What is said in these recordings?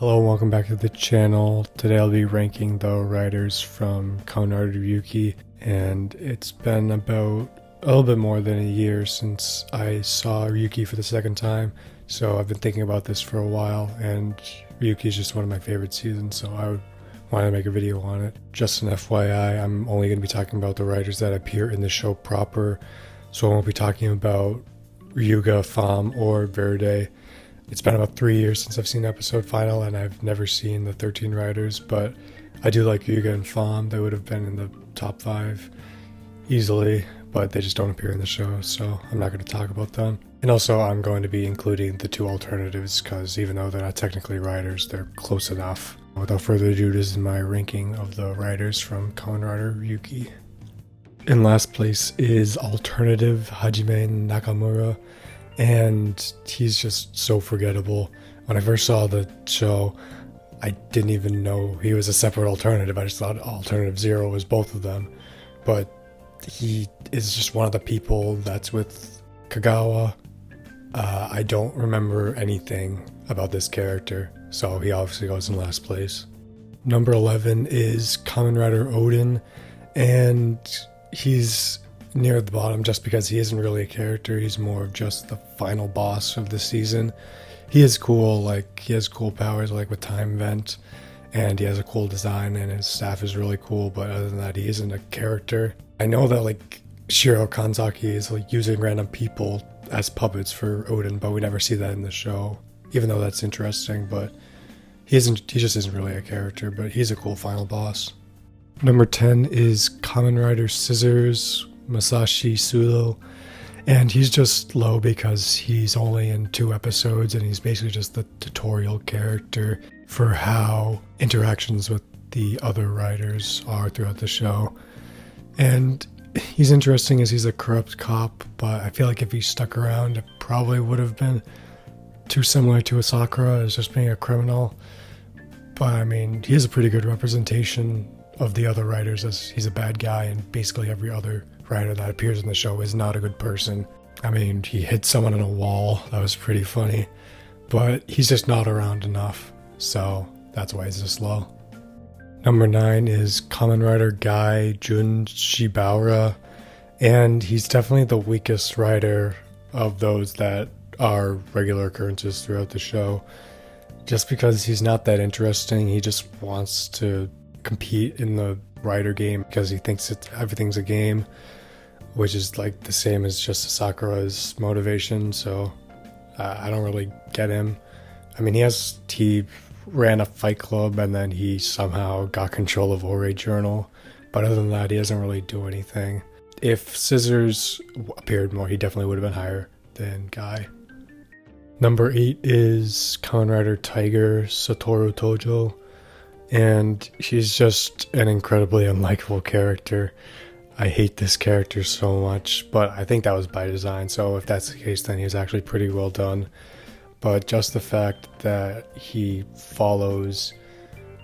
Hello, welcome back to the channel. Today I'll be ranking the riders from Kamen Rider Ryuki, and it's been about a little bit more than a year since I saw Ryuki for the second time, so I've been thinking about this for a while, and Ryuki is just one of my favorite seasons, so I wanted to make a video on it. Just an FYI, I'm only going to be talking about the riders that appear in the show proper, so I won't be talking about Ryuga, Fam, or Verde. It's been about 3 years since I've seen episode final, and I've never seen the 13 riders, but I do like Ryuga and Fam. They would have been in the top 5 easily, but they just don't appear in the show, so I'm not going to talk about them. And also, I'm going to be including the 2 alternatives, because even though they're not technically riders, they're close enough. Without further ado, this is my ranking of the riders from Kamen Rider Ryuki. In last place is alternative Hajime Nakamura, and he's just so forgettable. When I first saw the show, I didn't even know he was a separate alternative. I just thought Alternative Zero was both of them. But he is just one of the people that's with Kagawa. I don't remember anything about this character, so he obviously goes in last place. Number 11 is Kamen Rider Odin, and he's near the bottom just because he isn't really a character. He's more of just the final boss of the season. He is cool, like he has cool powers like with Time Vent, and he has a cool design, and his staff is really cool, but other than that, he isn't a character. I know that like Shiro Kanzaki is like using random people as puppets for Odin, but we never see that in the show, even though that's interesting. But he just isn't really a character, but he's a cool final boss. Number 10 is Kamen Rider Scissors, Masashi Sudo, and he's just low because he's only in 2 episodes, and he's basically just the tutorial character for how interactions with the other riders are throughout the show. And he's interesting as he's a corrupt cop, but I feel like if he stuck around, it probably would have been too similar to Asakura as just being a criminal. But I mean, he has a pretty good representation of the other writers, as he's a bad guy, and basically every other writer that appears in the show is not a good person. I mean, he hit someone in a wall, that was pretty funny, but he's just not around enough, so that's why he's this low. Number 9 is Kamen Rider Guy Jun Shibaura, and he's definitely the weakest writer of those that are regular occurrences throughout the show, just because he's not that interesting. He just wants to compete in the rider game because he thinks everything's a game, which is like the same as just Sakura's motivation, so I don't really get him. I mean, he ran a fight club, and then he somehow got control of Ore Journal, but other than that, he doesn't really do anything. If Scissors appeared more, he definitely would have been higher than Guy. Number 8 is Kamen Rider Tiger Satoru Tojo, and he's just an incredibly unlikable character. I hate this character so much, but I think that was by design, so if that's the case, then he's actually pretty well done. But just the fact that he follows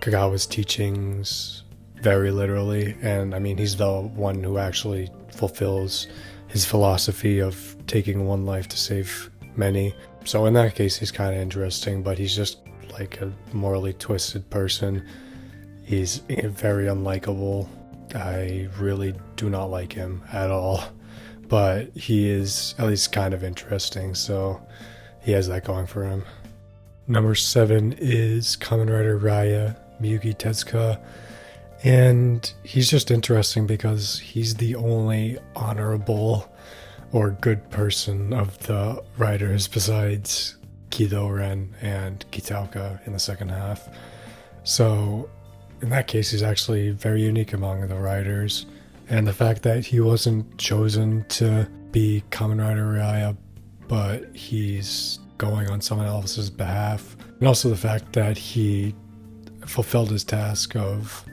Kagawa's teachings very literally, and I mean, he's the one who actually fulfills his philosophy of taking one life to save many. So in that case, he's kind of interesting, but he's just like a morally twisted person. He's very unlikable. I really do not like him at all, but he is at least kind of interesting, so he has that going for him. Number 7 is Kamen Rider Raya Miyuki Tezuka, and he's just interesting because he's the only honorable or good person of the riders besides Kido Ren and Kitaoka in the second half. So in that case, he's actually very unique among the riders, and the fact that he wasn't chosen to be Kamen Rider Raya, but he's going on someone else's behalf, and also the fact that he fulfilled his task of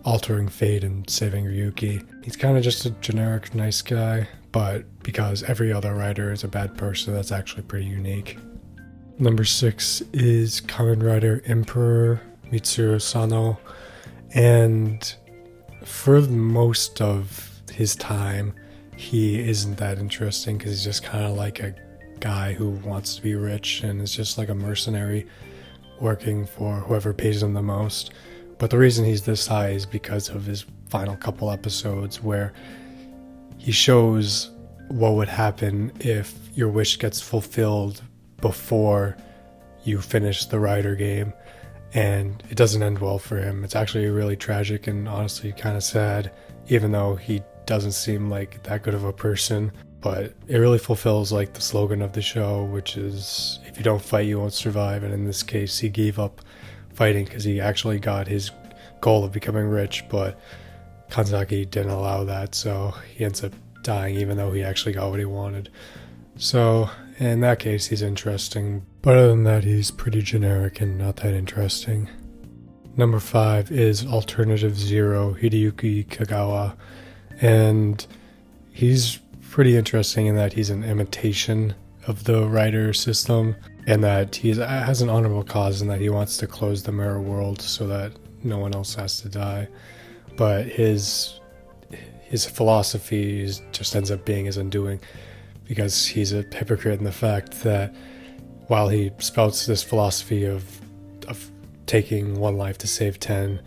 altering fate and saving Ryuki. He's kind of just a generic nice guy, but because every other rider is a bad person, that's actually pretty unique. Number 6 is Kamen Rider Emperor Mitsuru Sano, and for most of his time, he isn't that interesting because he's just kind of like a guy who wants to be rich and is just like a mercenary working for whoever pays him the most. But the reason he's this high is because of his final couple episodes where he shows what would happen if your wish gets fulfilled before you finish the rider game, and it doesn't end well for him. It's actually really tragic and honestly kind of sad, even though he doesn't seem like that good of a person. But it really fulfills like the slogan of the show, which is if you don't fight, you won't survive. And in this case, he gave up fighting because he actually got his goal of becoming rich, but Kanzaki didn't allow that, so he ends up dying even though he actually got what he wanted. So in that case, he's interesting, but other than that, he's pretty generic and not that interesting. Number 5 is Alternative Zero, Hideyuki Kagawa, and he's pretty interesting in that he's an imitation of the rider system, and that he has an honorable cause in that he wants to close the mirror world so that no one else has to die. But his philosophy just ends up being his undoing, because he's a hypocrite in the fact that while he spouts this philosophy of taking one life to save 10,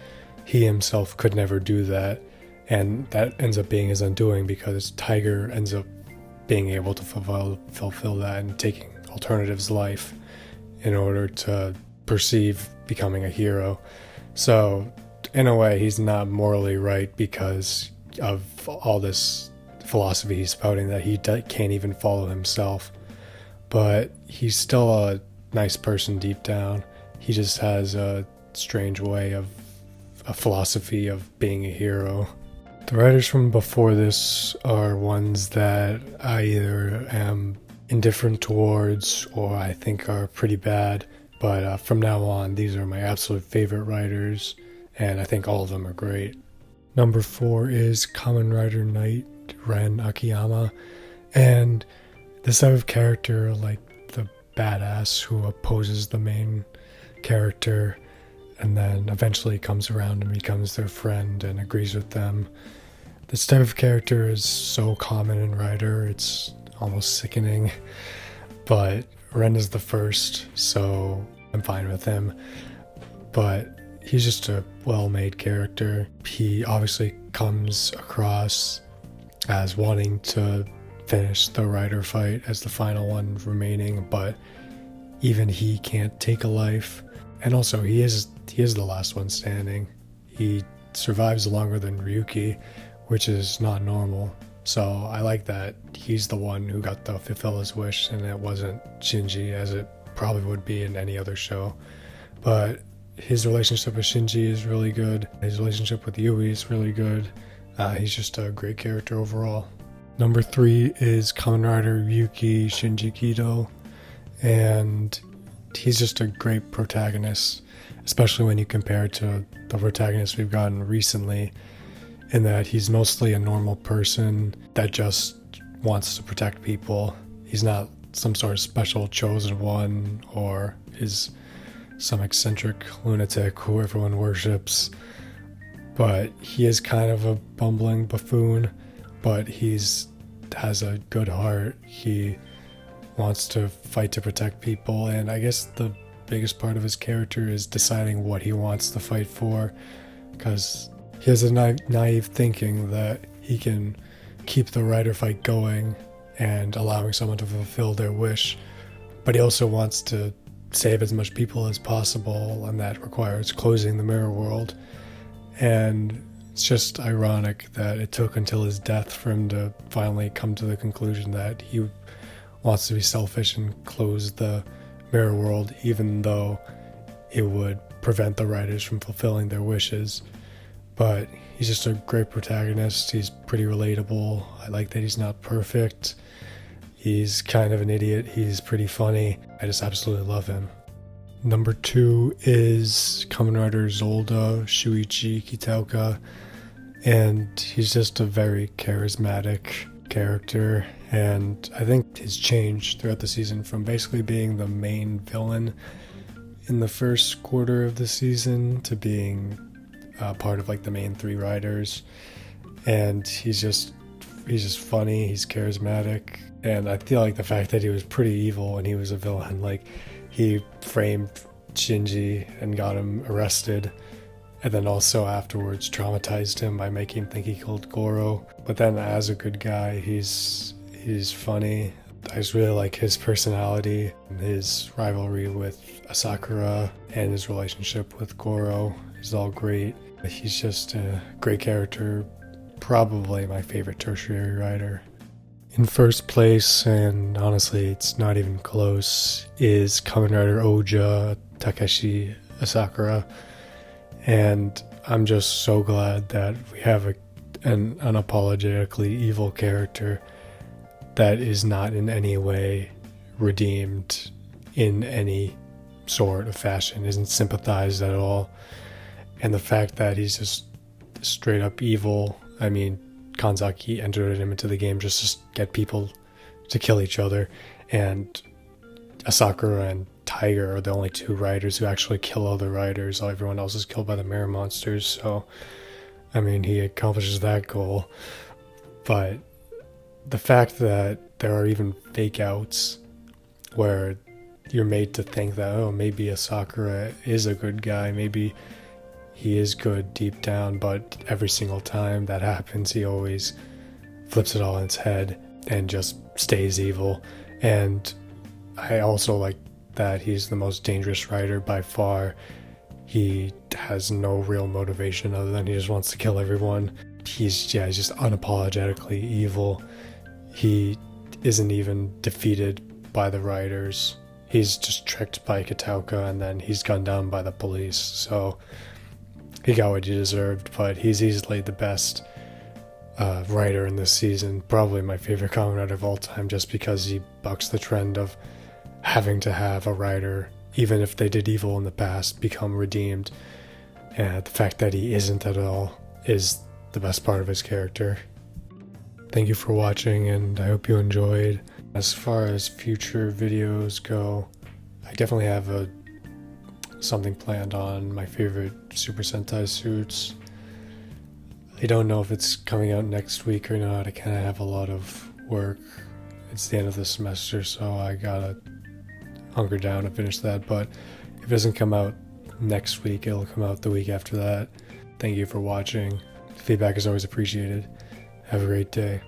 he himself could never do that, and that ends up being his undoing because Tiger ends up being able to fulfill that and taking Alternative's life in order to perceive becoming a hero. So in a way, he's not morally right because of all this philosophy he's spouting that he can't even follow himself. But he's still a nice person deep down. He just has a strange way of a philosophy of being a hero. The writers from before this are ones that I either am indifferent towards or I think are pretty bad. But from now on, these are my absolute favorite writers, and I think all of them are great. Number 4 is Kamen Rider Knight Ren Akiyama, and this type of character, like the badass who opposes the main character and then eventually comes around and becomes their friend and agrees with them. This type of character is so common in Rider, it's almost sickening, but Ren is the first, so I'm fine with him. But he's just a well-made character. He obviously comes across as wanting to finish the Rider fight as the final one remaining, but even he can't take a life. And also, he is the last one standing. He survives longer than Ryuki, which is not normal. So I like that he's the one who got to fulfill his wish, and it wasn't Shinji, as it probably would be in any other show. But his relationship with Shinji is really good. His relationship with Yui is really good. He's just a great character overall. Number 3 is Kamen Rider Ryuki Shinji Kido, and he's just a great protagonist, especially when you compare it to the protagonists we've gotten recently, in that he's mostly a normal person that just wants to protect people. He's not some sort of special chosen one or is some eccentric lunatic who everyone worships, but he is kind of a bumbling buffoon, but has a good heart. He wants to fight to protect people, and I guess the biggest part of his character is deciding what he wants to fight for, because he has a naive thinking that he can keep the rider fight going and allowing someone to fulfill their wish, but he also wants to save as much people as possible, and that requires closing the mirror world. And it's just ironic that it took until his death for him to finally come to the conclusion that he wants to be selfish and close the mirror world, even though it would prevent the writers from fulfilling their wishes. But he's just a great protagonist. He's pretty relatable. I like that he's not perfect. He's kind of an idiot. He's pretty funny. I just absolutely love him. Number 2 is Kamen Rider Zolda Shuichi Kitaoka, and he's just a very charismatic character, and I think he's changed throughout the season from basically being the main villain in the first quarter of the season to being part of like the main 3 riders. And he's just funny, he's charismatic, and I feel like the fact that he was pretty evil when he was a villain, like he framed Shinji and got him arrested, and then also afterwards traumatized him by making him think he killed Goro. But then as a good guy, he's funny. I just really like his personality, his rivalry with Asakura, and his relationship with Goro is all great. He's just a great character, probably my favorite tertiary rider. In first place, and honestly it's not even close, is Kamen Rider Oja Takeshi Asakura. And I'm just so glad that we have an unapologetically evil character that is not in any way redeemed in any sort of fashion, isn't sympathized at all. And the fact that he's just straight up evil, I mean, Kanzaki entered him into the game just to get people to kill each other, and Asakura and Tiger are the only two riders who actually kill other riders. Everyone else is killed by the mirror monsters, so I mean, he accomplishes that goal. But the fact that there are even fake outs where you're made to think that, oh, maybe Asakura is a good guy, maybe he is good deep down, but every single time that happens, he always flips it all on its head and just stays evil. And I also like that he's the most dangerous rider by far. He has no real motivation other than he just wants to kill everyone. He's just unapologetically evil. He isn't even defeated by the riders. He's just tricked by Kitauka, and then he's gunned down by the police. So he got what he deserved, but he's easily the best rider in this season. Probably my favorite Kamen Rider of all time, just because he bucks the trend of having to have a rider, even if they did evil in the past, become redeemed. And the fact that he isn't at all is the best part of his character. Thank you for watching, and I hope you enjoyed. As far as future videos go, I definitely have something planned on my favorite Super Sentai suits. I don't know if it's coming out next week or not. I kind of have a lot of work. It's the end of the semester, so I gotta hunker down and finish that. But if it doesn't come out next week, it'll come out the week after that. Thank you for watching. Feedback is always appreciated. Have a great day.